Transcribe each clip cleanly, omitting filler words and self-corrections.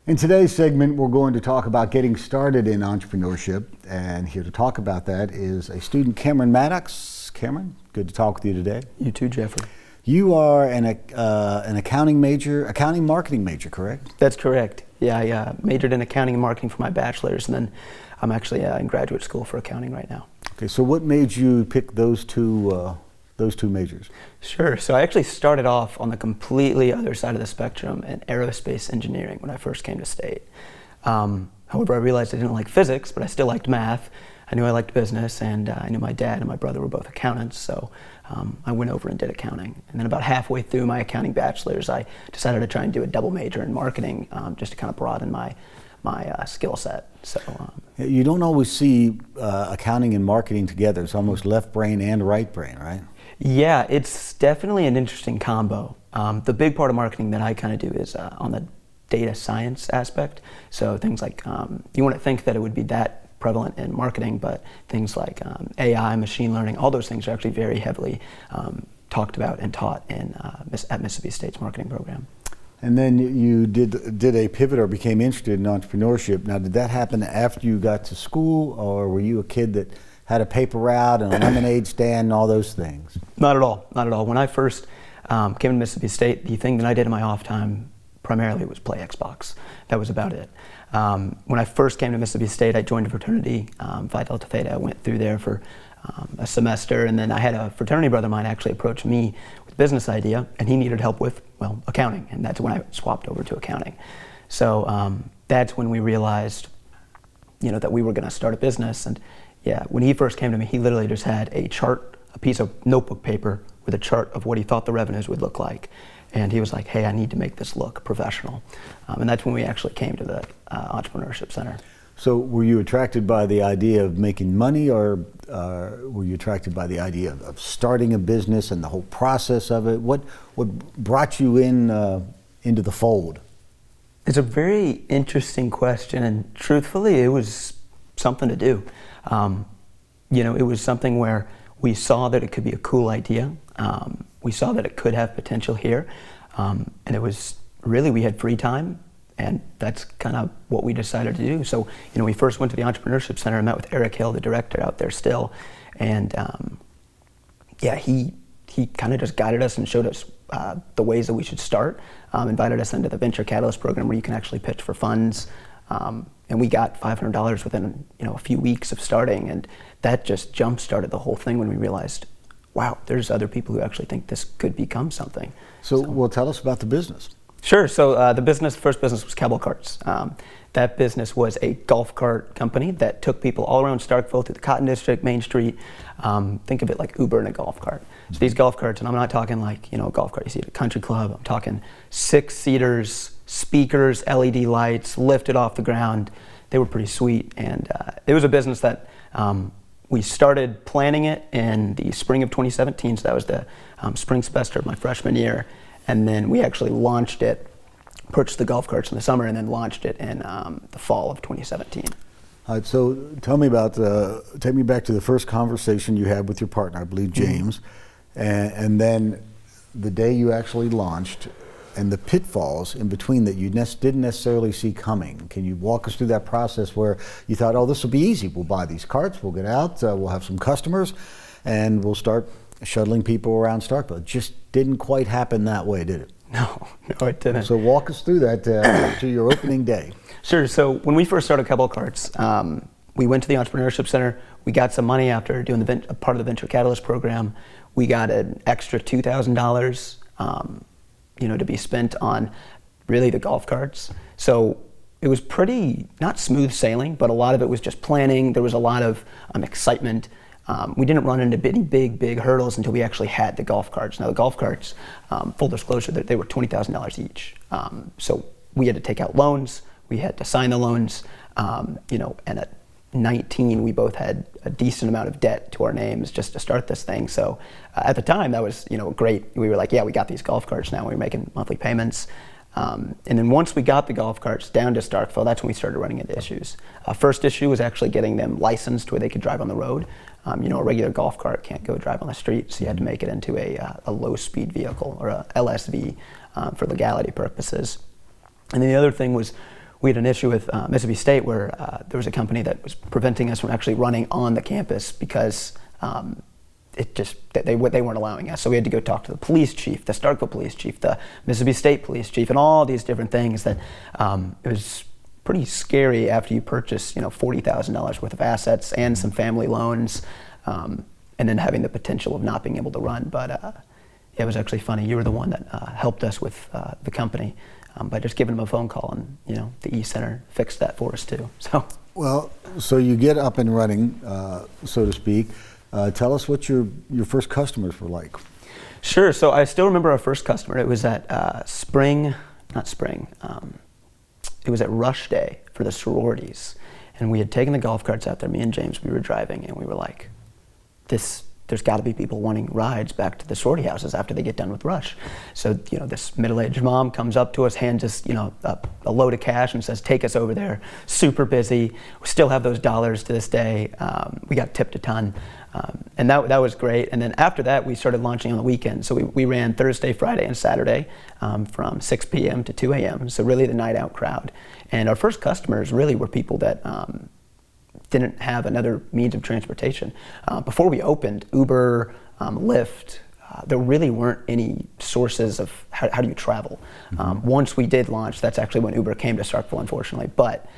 In today's segment, we're going to talk about getting started in entrepreneurship, and here to talk about that is a student, Cameron Maddox. Cameron, good to talk with you today. You too, Jeffrey. You are an accounting marketing major, correct? That's correct. Yeah, I majored in accounting and marketing for my bachelor's, and then I'm actually in graduate school for accounting right now. Okay, so what made you pick those two majors? Sure. So I actually started off on the completely other side of the spectrum in aerospace engineering when I first came to State. However, I realized I didn't like physics, but I still liked math. I knew I liked business, and I knew my dad and my brother were both accountants, so I went over and did accounting. And then about halfway through my accounting bachelor's, I decided to try and do a double major in marketing, just to kind of broaden my skill set. So you don't always see accounting and marketing together. It's almost left brain and right brain, right? Yeah, it's definitely an interesting combo. The big part of marketing that I kind of do is on the data science aspect. So things like, you wouldn't think that it would be that prevalent in marketing, but things like AI, machine learning, all those things are actually very heavily talked about and taught at Mississippi State's marketing program. And then you did a pivot or became interested in entrepreneurship. Now, did that happen after you got to school, or were you a kid that had a paper route and a lemonade stand and all those things? Not at all, not at all. When I first came to Mississippi State, the thing that I did in my off time primarily was play Xbox. That was about it. When I first came to Mississippi State, I joined a fraternity, Phi Delta Theta. I went through there for a semester, and then I had a fraternity brother of mine actually approach me with a business idea, and he needed help with, well, accounting, and that's when I swapped over to accounting. So that's when we realized, that we were going to start a business. And yeah, when he first came to me, he literally just had a chart, a piece of notebook paper with a chart of what he thought the revenues would look like. And he was like, hey, I need to make this look professional. And that's when we actually came to the Entrepreneurship Center. So were you attracted by the idea of making money, or were you attracted by the idea of starting a business and the whole process of it? What brought you into the fold? It's a very interesting question, and truthfully, it was something to do. It was something where we saw that it could be a cool idea. We saw that it could have potential here, and it was really, we had free time, and that's kind of what we decided to do. So, we first went to the Entrepreneurship Center and met with Eric Hill, the director out there still, and he kind of just guided us and showed us the ways that we should start, invited us into the Venture Catalyst program where you can actually pitch for funds, and we got $500 within a few weeks of starting, and that just jump-started the whole thing when we realized, wow, there's other people who actually think this could become something. So well, tell us about the business. Sure. So the first business was Cable Carts. That business was a golf cart company that took people all around Starkville through the Cotton District, Main Street. Think of it like Uber in a golf cart. So these golf carts, and I'm not talking like a golf cart you see at a country club. I'm talking 6-seaters, speakers, LED lights, lifted off the ground. They were pretty sweet, and it was a business that we started planning it in the spring of 2017. So that was the spring semester of my freshman year. And then we actually launched it, purchased the golf carts in the summer, and then launched it in the fall of 2017. All right, so tell me about, take me back to the first conversation you had with your partner, I believe James, and then the day you actually launched and the pitfalls in between that you didn't necessarily see coming. Can you walk us through that process where you thought, oh, this will be easy. We'll buy these carts, we'll get out, we'll have some customers, and we'll start shuttling people around Starkville. It just didn't quite happen that way, did it? No, it didn't. So walk us through that to your opening day. Sure. So when we first started Cable Carts, we went to the Entrepreneurship Center. We got some money after doing a part of the Venture Catalyst program. We got an extra $2,000, to be spent on really the golf carts. So it was pretty, not smooth sailing, but a lot of it was just planning. There was a lot of excitement. We didn't run into any big hurdles until we actually had the golf carts. Now the golf carts, full disclosure, they were $20,000 each. So we had to take out loans. We had to sign the loans, and at 19, we both had a decent amount of debt to our names just to start this thing. So at the time, that was great. We were like, yeah, we got these golf carts now. We were making monthly payments. And then once we got the golf carts down to Starkville, that's when we started running into issues. First issue was actually getting them licensed where they could drive on the road. A regular golf cart can't go drive on the street, so you had to make it into a low-speed vehicle, or a LSV, for legality purposes. And then the other thing was we had an issue with Mississippi State where there was a company that was preventing us from actually running on the campus because they weren't allowing us. So we had to go talk to the police chief, the Starkville police chief, the Mississippi State police chief, and all these different things that it was pretty scary after you purchase, $40,000 worth of assets and some family loans, and then having the potential of not being able to run. But it was actually funny. You were the one that helped us with the company by just giving them a phone call, and the E-Center fixed that for us too. So you get up and running, so to speak. Tell us what your first customers were like. Sure. So I still remember our first customer. It was at it was at Rush Day for the sororities, and we had taken the golf carts out there. Me and James, we were driving, and we were like, there's got to be people wanting rides back to the sorority houses after they get done with Rush. So, this middle-aged mom comes up to us, hands us, a load of cash and says, take us over there. Super busy. We still have those dollars to this day. We got tipped a ton. And that was great. And then after that, we started launching on the weekend. So we ran Thursday, Friday, and Saturday from 6 p.m. to 2 a.m. So really the night out crowd. And our first customers really were people that didn't have another means of transportation. Before we opened, Uber, Lyft, there really weren't any sources of how do you travel. Once we did launch, that's actually when Uber came to Starkville, unfortunately. But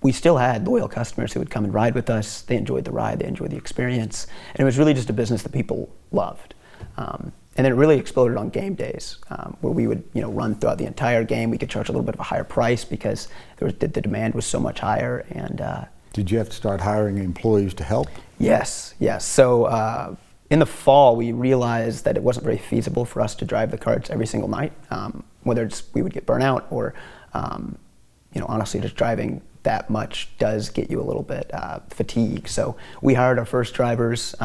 we still had loyal customers who would come and ride with us. They enjoyed the ride, they enjoyed the experience. And it was really just a business that people loved. And then it really exploded on game days, where we would run throughout the entire game. We could charge a little bit of a higher price because the demand was so much higher. And did you have to start hiring employees to help? Yes. So in the fall, we realized that it wasn't very feasible for us to drive the carts every single night, whether we would get burnt out or, honestly, just driving that much does get you a little bit fatigued. So we hired our first drivers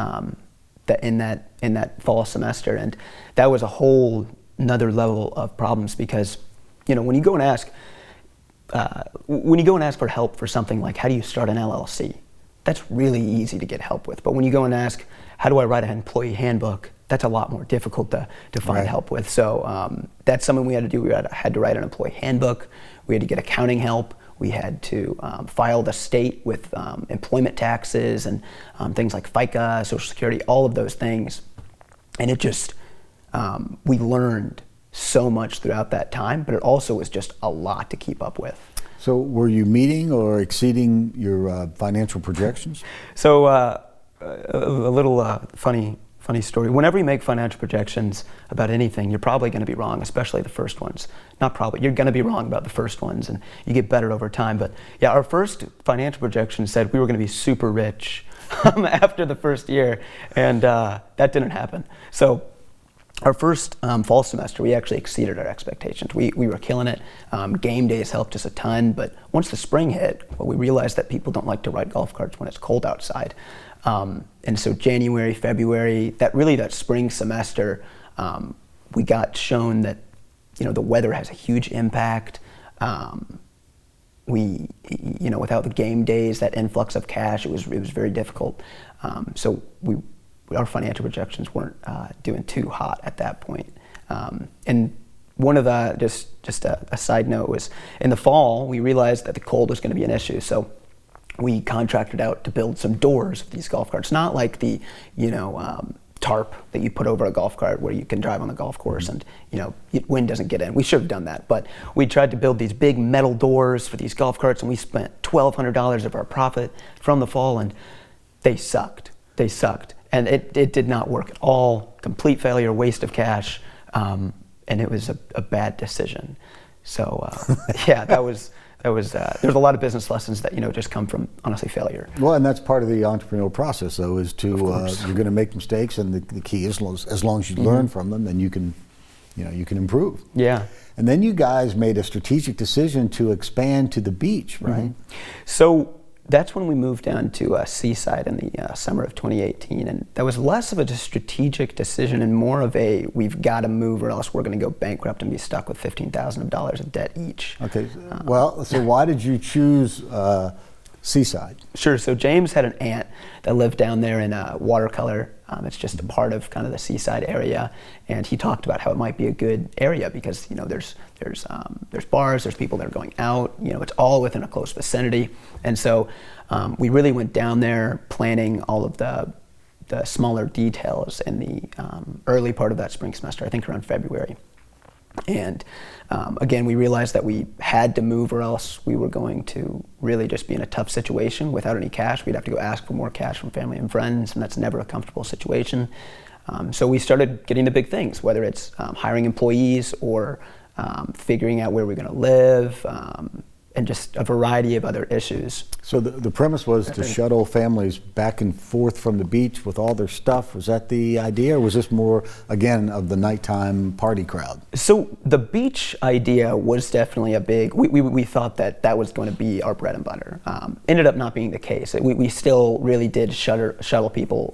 in that fall semester, and that was a whole another level of problems because, when you go and ask for help for something like how do you start an LLC, that's really easy to get help with. But when you go and ask, how do I write an employee handbook, that's a lot more difficult to find help with. So that's something we had to do. We had to write an employee handbook. We had to get accounting help. We had to file the state with employment taxes and things like FICA, Social Security, all of those things. And it just, we learned so much throughout that time, but it also was just a lot to keep up with. So were you meeting or exceeding your financial projections? So a little funny story. Whenever you make financial projections about anything, you're probably going to be wrong, especially the first ones. Not probably, you're going to be wrong about the first ones, and you get better over time. But yeah, our first financial projection said we were going to be super rich after the first year, and that didn't happen. So our first fall semester, we actually exceeded our expectations. We were killing it. Game days helped us a ton, but once the spring hit, we realized that people don't like to ride golf carts when it's cold outside. And so January, February, that spring semester, we got shown that, the weather has a huge impact. Without the game days, that influx of cash, it was very difficult. So our financial projections weren't doing too hot at that point. And one of the, just a side note, was in the fall, we realized that the cold was going to be an issue. So we contracted out to build some doors for these golf carts, not like the, tarp that you put over a golf cart where you can drive on the golf course and, wind doesn't get in. We should have done that, but we tried to build these big metal doors for these golf carts, and we spent $1,200 of our profit from the fall, and they sucked. And it did not work at all. Complete failure, waste of cash, and it was a bad decision. So there's a lot of business lessons that just come from honestly failure. Well, and that's part of the entrepreneurial process, though, is to you're going to make mistakes, and the key is as long as you learn from them, then you can improve. Yeah. And then you guys made a strategic decision to expand to the beach, right? So that's when we moved down to Seaside in the summer of 2018, and that was less of a strategic decision and more of a we've got to move or else we're going to go bankrupt and be stuck with $15,000 of debt each. Okay, so why did you choose Seaside. Sure. So James had an aunt that lived down there in Watercolor. It's just a part of kind of the Seaside area, and he talked about how it might be a good area because there's bars, there's people that are going out. It's all within a close vicinity, and so we really went down there planning all of the smaller details in the early part of that spring semester. I think around February. And again, we realized that we had to move or else we were going to really just be in a tough situation without any cash. We'd have to go ask for more cash from family and friends, and that's never a comfortable situation. So we started getting the big things, whether it's hiring employees or figuring out where we're going to live, and just a variety of other issues. So the premise was to shuttle families back and forth from the beach with all their stuff. Was that the idea, or was this more, again, of the nighttime party crowd? So the beach idea was definitely a big, we thought that was going to be our bread and butter. Ended up not being the case. We still really did shuttle people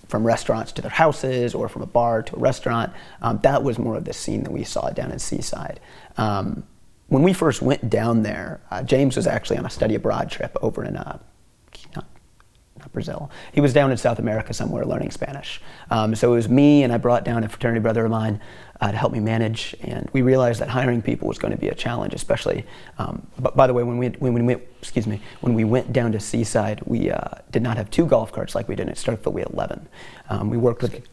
from restaurants to their houses or from a bar to a restaurant. That was more of the scene that we saw down in Seaside. When we first went down there, James was actually on a study abroad trip over in, not Brazil. He was down in South America somewhere learning Spanish. So it was me, and I brought down a fraternity brother of mine to help me manage, and we realized that hiring people was going to be a challenge, especially, but by the way, when we went down to Seaside, we did not have 2 golf carts like we did at Starkville. We had 11. We worked with,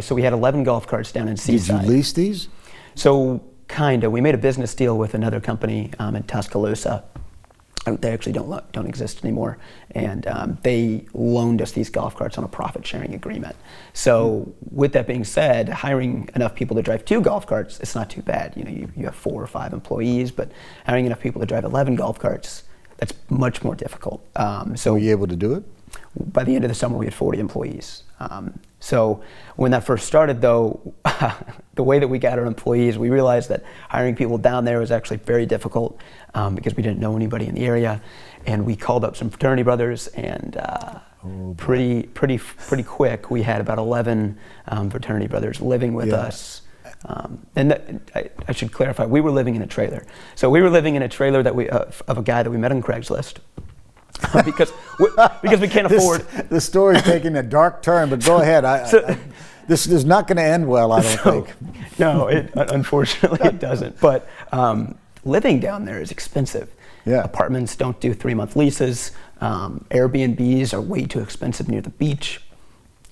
so we had 11 golf carts down in Seaside. Did you lease these? So, kinda. We made a business deal with another company in Tuscaloosa. They actually don't exist anymore, and they loaned us these golf carts on a profit-sharing agreement. So, with that being said, hiring enough people to drive 2 golf carts, it's not too bad. You have 4 or 5 employees, but hiring enough people to drive 11 golf carts, that's much more difficult. So, were you able to do it? By the end of the summer, we had 40 employees. So when that first started, though, the way that we got our employees, we realized that hiring people down there was actually very difficult because we didn't know anybody in the area. And we called up some fraternity brothers, and pretty quick, we had about 11 fraternity brothers living with us. I should clarify, we were living in a trailer. So we were living in a trailer that of a guy that we met on Craigslist. because we can't afford. The story's taking a dark turn, but go ahead. This is not going to end well, I don't think. No, unfortunately it doesn't. But living down there is expensive. Yeah. Apartments don't do 3-month leases. Airbnbs are way too expensive near the beach.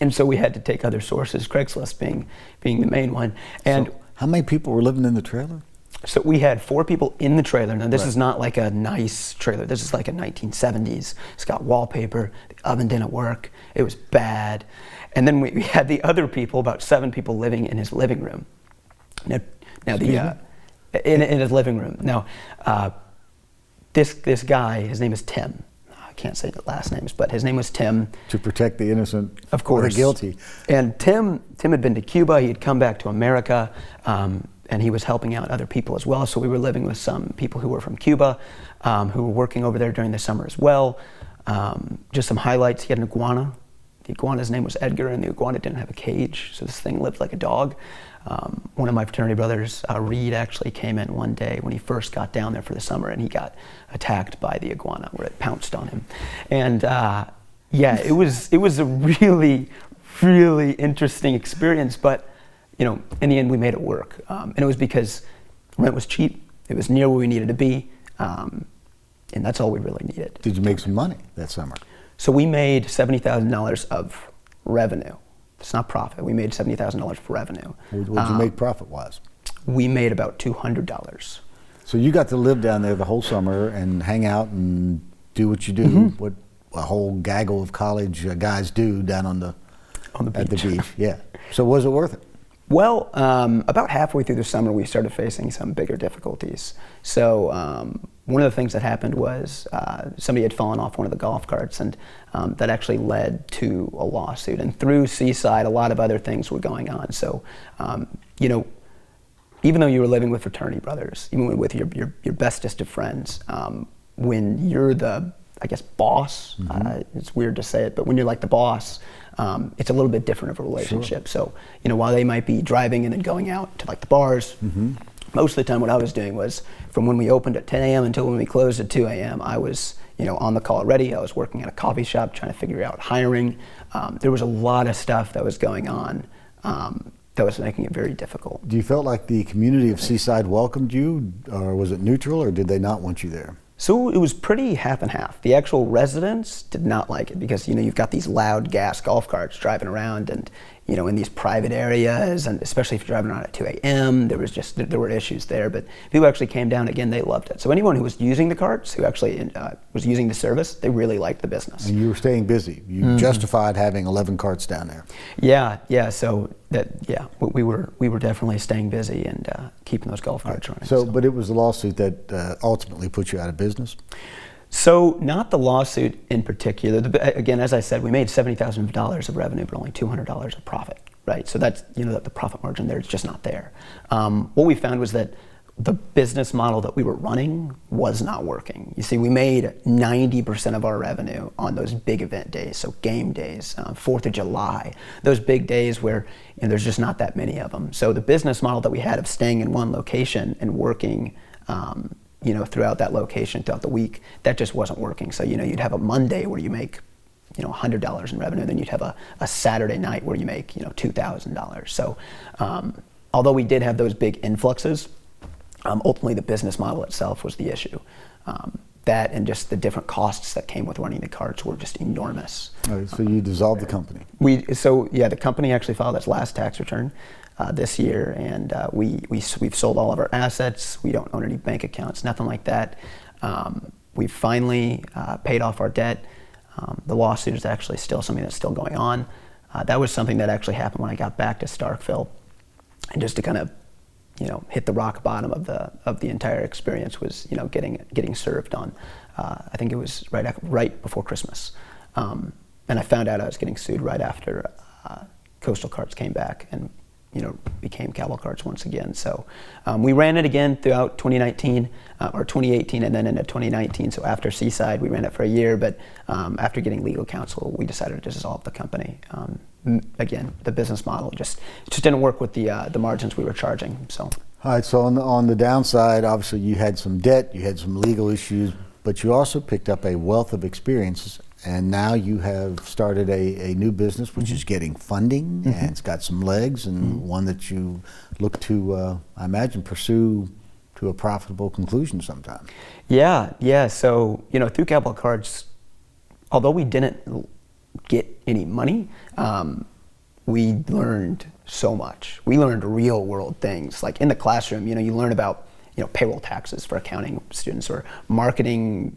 And so we had to take other sources, Craigslist being the main one. And so how many people were living in the trailer? So we had 4 people in the trailer. Now this is not like a nice trailer. This is like a 1970s. It's got wallpaper. The oven didn't work. It was bad. And then we had the other people, about 7 people living in his living room. Now in his living room. Now this guy, his name is Tim. I can't say the last names, but his name was Tim. To protect the innocent, of course, or the guilty. And Tim had been to Cuba. He had come back to America. And he was helping out other people as well. So we were living with some people who were from Cuba, who were working over there during the summer as well. Just some highlights, he had an iguana. The iguana's name was Edgar, and the iguana didn't have a cage, so this thing lived like a dog. One of my fraternity brothers, Reed, actually came in one day when he first got down there for the summer, and he got attacked by the iguana, where it pounced on him. And it was a really, really interesting experience, but in the end, we made it work. And it was because rent was cheap, it was near where we needed to be, and that's all we really needed. Did you make some money that summer? So we made $70,000 of revenue. It's not profit. We made $70,000 of revenue. What did you make profit-wise? We made about $200. So you got to live down there the whole summer and hang out and do what you do, what a whole gaggle of college guys do down on the beach. At the beach. Yeah. So was it worth it? Well, about halfway through the summer, we started facing some bigger difficulties. So one of the things that happened was somebody had fallen off one of the golf carts, and that actually led to a lawsuit. And through Seaside, a lot of other things were going on. So, even though you were living with fraternity brothers, even with your bestest of friends, when you're the I guess, boss. It's weird to say it, but when you're like the boss, it's a little bit different of a relationship. Sure. So, while they might be driving and then going out to like the bars, most of the time what I was doing was from when we opened at 10 a.m. until when we closed at 2 a.m., I was, on the call already. I was working at a coffee shop trying to figure out hiring. There was a lot of stuff that was going on that was making it very difficult. Do you felt like the community of Seaside welcomed you, or was it neutral, or did they not want you there? So it was pretty half and half. The actual residents did not like it because, you've got these loud gas golf carts driving around and, in these private areas, and especially if you're driving around at 2 a.m., there were issues there. But people actually came down, again, they loved it. So anyone who was using the carts, who actually was using the service, they really liked the business. And you were staying busy. You justified having 11 carts down there. Yeah. So we were definitely staying busy and keeping those golf carts running. So, but it was the lawsuit that ultimately put you out of business? So not the lawsuit in particular. Again, as I said, we made $70,000 of revenue, but only $200 of profit, right? So that's, the profit margin there is just not there. What we found was that the business model that we were running was not working. You see, we made 90% of our revenue on those big event days, so game days, 4th of July, those big days where there's just not that many of them. So the business model that we had of staying in one location and working throughout that location, throughout the week, that just wasn't working. So, you'd have a Monday where you make, $100 in revenue, then you'd have a Saturday night where you make, $2,000. So, although we did have those big influxes, ultimately the business model itself was the issue. That and just the different costs that came with running the carts were just enormous. All right, so you dissolved the company. The company actually filed its last tax return this year, and we've sold all of our assets. We don't own any bank accounts, nothing like that. We've finally paid off our debt. The lawsuit is actually still something that's still going on. That was something that actually happened when I got back to Starkville, and just to kind of hit the rock bottom of the entire experience was getting served on. I think it was right before Christmas, and I found out I was getting sued right after Coastal Carts came back and became Cowbell Carts once again. So we ran it again throughout 2019 or 2018 and then into 2019. So after Seaside, we ran it for a year, but after getting legal counsel, we decided to dissolve the company. Again, the business model just didn't work with the margins we were charging. So. All right, so on the downside, obviously you had some debt, you had some legal issues, but you also picked up a wealth of experiences. And now you have started a new business, which is getting funding, and it's got some legs, and one that you look to, I imagine, pursue to a profitable conclusion sometime. Yeah. So, through Cowbell Carts, although we didn't get any money, we learned so much. We learned real world things. Like in the classroom, you learn about payroll taxes for accounting students, or marketing,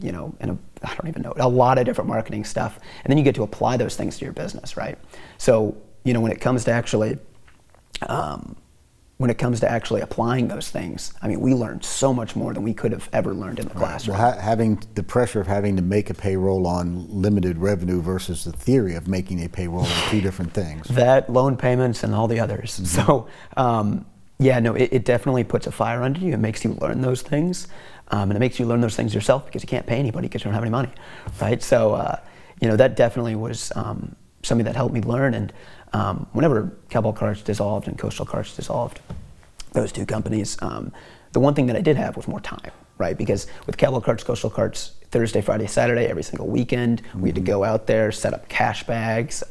I don't even know, a lot of different marketing stuff. And then you get to apply those things to your business, right? So, when it comes to actually applying those things, I mean, we learned so much more than we could have ever learned in the classroom. Well, having the pressure of having to make a payroll on limited revenue versus the theory of making a payroll are two different things. That, loan payments, and all the others. So, it definitely puts a fire under you. It makes you learn those things, and it makes you learn those things yourself because you can't pay anybody because you don't have any money, right? So, that definitely was something that helped me learn. And whenever Cowbell Carts dissolved and Coastal Carts dissolved, those two companies, the one thing that I did have was more time, right? Because with Cowbell Carts, Coastal Carts, Thursday, Friday, Saturday, every single weekend, we had to go out there, set up cash bags,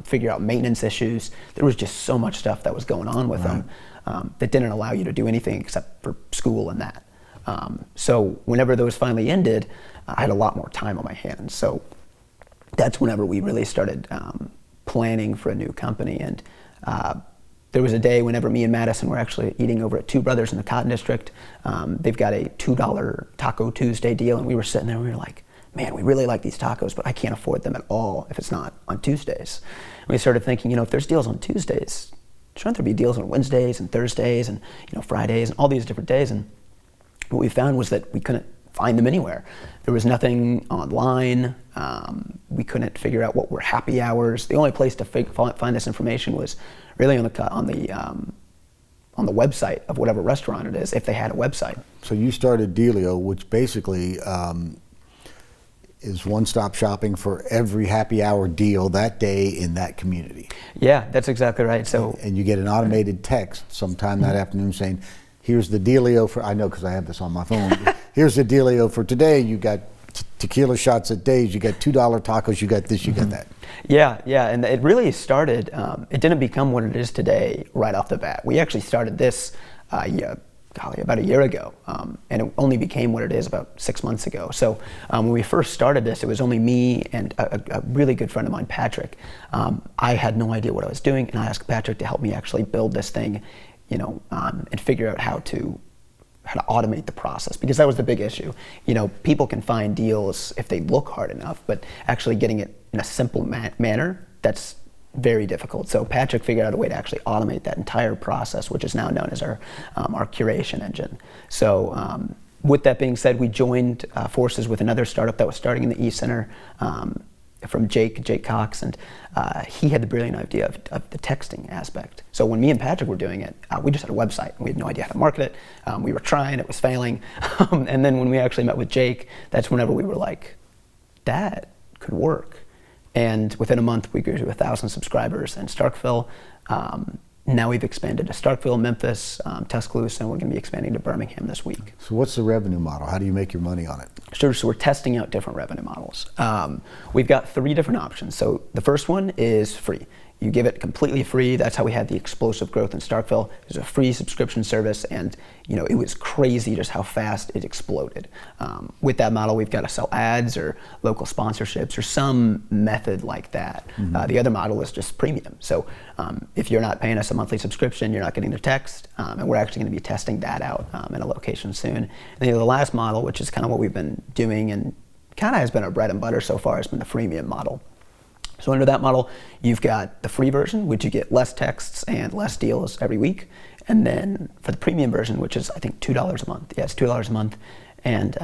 figure out maintenance issues. There was just so much stuff that was going on with them. That didn't allow you to do anything except for school and that. So whenever those finally ended, I had a lot more time on my hands. So that's whenever we really started planning for a new company. And there was a day whenever me and Madison were actually eating over at Two Brothers in the Cotton District. They've got a $2 Taco Tuesday deal, and we were sitting there and we were like, man, we really like these tacos, but I can't afford them at all if it's not on Tuesdays. And we started thinking, if there's deals on Tuesdays, shouldn't there be deals on Wednesdays and Thursdays and Fridays and all these different days? And what we found was that we couldn't find them anywhere. There was nothing online. We couldn't figure out what were happy hours. The only place to find this information was really on the website of whatever restaurant it is, if they had a website. So you started Dealio, which basically is one-stop shopping for every happy hour deal that day in that community. Yeah, that's exactly right. So, and you get an automated text sometime that afternoon saying, here's the dealio for, I know because I have this on my phone, here's the dealio for today. You got tequila shots at Dave's, you got $2 tacos, you got this, you got that. Yeah, and it really started, it didn't become what it is today right off the bat. We actually started this about a year ago, and it only became what it is about 6 months ago. So when we first started this, it was only me and a really good friend of mine, Patrick. I had no idea what I was doing, and I asked Patrick to help me actually build this thing, and figure out how to automate the process, because that was the big issue. People can find deals if they look hard enough, but actually getting it in a simple manner, that's very difficult. So Patrick figured out a way to actually automate that entire process, which is now known as our curation engine. So with that being said, we joined forces with another startup that was starting in the East Center, from Jake Cox, and he had the brilliant idea of the texting aspect. So when me and Patrick were doing it, we just had a website, and we had no idea how to market it. We were trying, it was failing. And then when we actually met with Jake, that's whenever we were like, that could work. And within a month, we grew to 1,000 subscribers in Starkville. Now we've expanded to Starkville, Memphis, Tuscaloosa, and we're going to be expanding to Birmingham this week. So what's the revenue model? How do you make your money on it? Sure, so we're testing out different revenue models. We've got 3 different options. So the first one is free. You give it completely free. That's how we had the explosive growth in Starkville. It was a free subscription service, and it was crazy just how fast it exploded. With that model, we've got to sell ads or local sponsorships or some method like that. Mm-hmm. The other model is just premium. So if you're not paying us a monthly subscription, you're not getting the text, and we're actually going to be testing that out in a location soon. And then the last model, which is kind of what we've been doing and kind of has been our bread and butter so far, has been the freemium model. So under that model, you've got the free version, which you get less texts and less deals every week. And then for the premium version, which is I think $2 a month. Yeah, it's $2 a month. And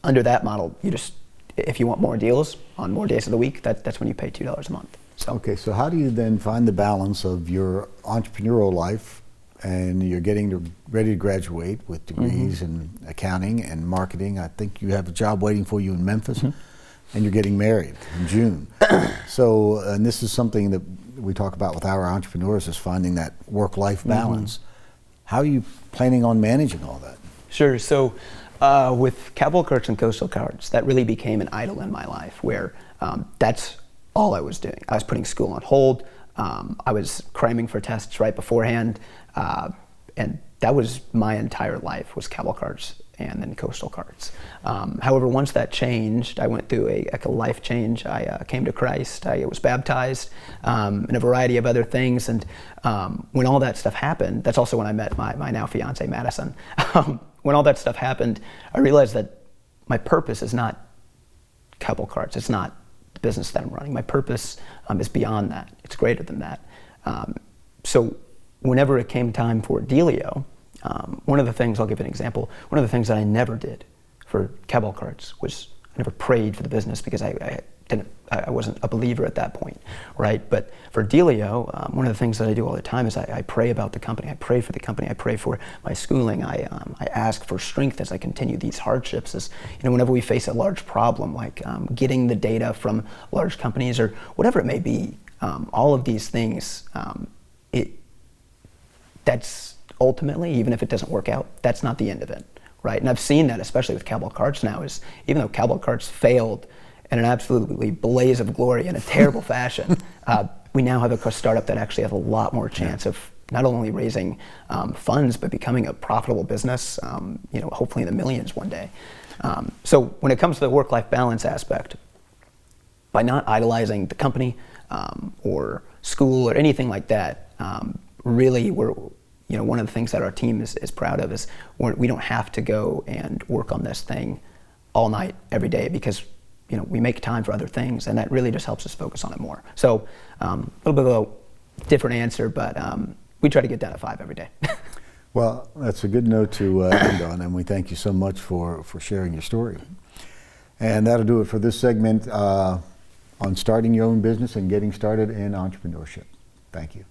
under that model, if you want more deals on more days of the week, that's when you pay $2 a month. So. Okay, so how do you then find the balance of your entrepreneurial life, and you're ready to graduate with degrees in accounting and marketing? I think you have a job waiting for you in Memphis. Mm-hmm. And you're getting married in June. So, and this is something that we talk about with our entrepreneurs, is finding that work-life balance. How are you planning on managing all that? Sure. So with Capital Carts and Coastal Carts, that really became an idol in my life, where that's all I was doing. I was putting school on hold. I was cramming for tests right beforehand. And that was my entire life, was Capital Carts and then Coastal Carts. However, once that changed, I went through a life change. I came to Christ. I was baptized, and a variety of other things. And when all that stuff happened, that's also when I met my now fiance, Madison. When all that stuff happened, I realized that my purpose is not Capital Carts. It's not the business that I'm running. My purpose is beyond that. It's greater than that. So whenever it came time for Dealio, one of the things, I'll give an example, one of the things that I never did for Capital Carts was I never prayed for the business, because I wasn't a believer at that point, right? But for Dealio, one of the things that I do all the time is I pray about the company. I pray for the company. I pray for my schooling. I ask for strength as I continue these hardships. As whenever we face a large problem, like getting the data from large companies or whatever it may be, all of these things, that's ultimately, even if it doesn't work out, that's not the end of it, right? And I've seen that, especially with Capital Carts now, is even though Capital Carts failed in an absolutely blaze of glory in a terrible fashion, we now have a startup that actually has a lot more chance of not only raising funds, but becoming a profitable business, hopefully in the millions one day. So when it comes to the work-life balance aspect, by not idolizing the company or school or anything like that, really we're, one of the things that our team is proud of is we don't have to go and work on this thing all night, every day, because we make time for other things, and that really just helps us focus on it more. So a little bit of a different answer, but we try to get down at 5 every day. Well, that's a good note to end on, and we thank you so much for sharing your story. And that'll do it for this segment on starting your own business and getting started in entrepreneurship. Thank you.